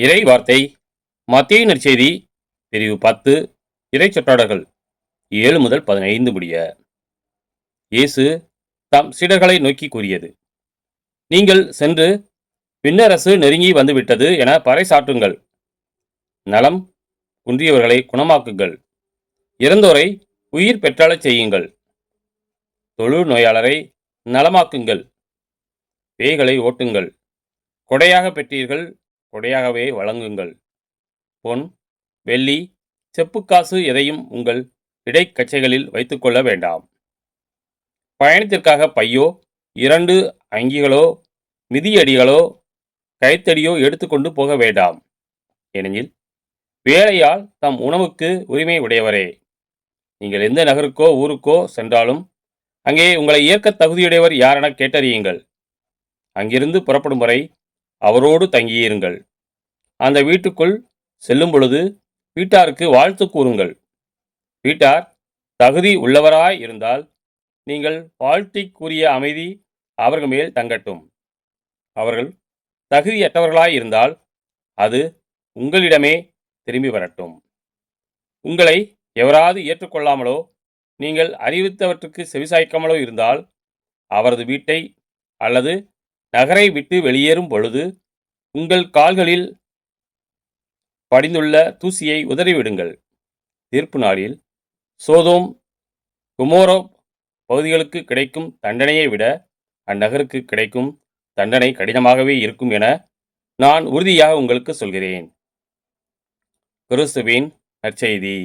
இறை வார்த்தை மத்தேயு நற்செய்தி பிரிவு 10 இறை சொற்றொடர்கள் 7 முதல் 15 முடிய. இயேசு தம் சீடர்களை நோக்கி கூறியது: நீங்கள் சென்று விண்ணரசு நெருங்கி வந்துவிட்டது என பறைசாற்றுங்கள். நலம் குன்றியவர்களை குணமாக்குங்கள். இறந்தோரை உயிர் பெற்றழச் செய்யுங்கள். தொழு நோயாளரை நலமாக்குங்கள். பேய்களை ஓட்டுங்கள். கொடையாக பெற்றீர்கள், கொடையாகவே வழங்குங்கள். பொன், வெள்ளி, செப்புக்காசு எதையும் உங்கள் இடைக்கச்சைகளில் வைத்துக்கொள்ள வேண்டாம். பயணத்திற்காக பையோ, 2 அங்கிகளோ, மிதியடிகளோ, கைத்தடியோ எடுத்துக்கொண்டு போக வேண்டாம். ஏனெனில் வேலையால் தம் உணவுக்கு உரிமை உடையவரே. நீங்கள் எந்த நகருக்கோ ஊருக்கோ சென்றாலும் அங்கே உங்களை ஏற்க தகுதியுடையவர் யாரென கேட்டறியுங்கள். அங்கிருந்து புறப்படும் வரை அவரோடு தங்கியிருங்கள். அந்த வீட்டுக்குள் செல்லும் பொழுது வீட்டாருக்கு வாழ்த்து கூறுங்கள். வீட்டார் தகுதி உள்ளவராய் இருந்தால் நீங்கள் வாழ்த்தி கூறிய அமைதி அவர்கள் மேல் தங்கட்டும். அவர்கள் தகுதியற்றவர்களாய் இருந்தால் அது உங்களிடமே திரும்பி வரட்டும். உங்களை எவராது ஏற்றுக்கொள்ளாமலோ நீங்கள் அறிவித்தவற்றுக்கு செவிசாய்க்காமலோ இருந்தால் அவரது வீட்டை அல்லது நகரை விட்டு வெளியேறும் பொழுது உங்கள் கால்களில் படிந்துள்ள தூசியை உதறிவிடுங்கள். தீர்ப்பு நாளில் சோதோம் குமோரோ பகுதிகளுக்கு கிடைக்கும் தண்டனையை விட அந்நகருக்கு கிடைக்கும் தண்டனை கடினமாகவே இருக்கும் என நான் உறுதியாக உங்களுக்கு சொல்கிறேன். கிறிஸ்துவின் நற்செய்தி.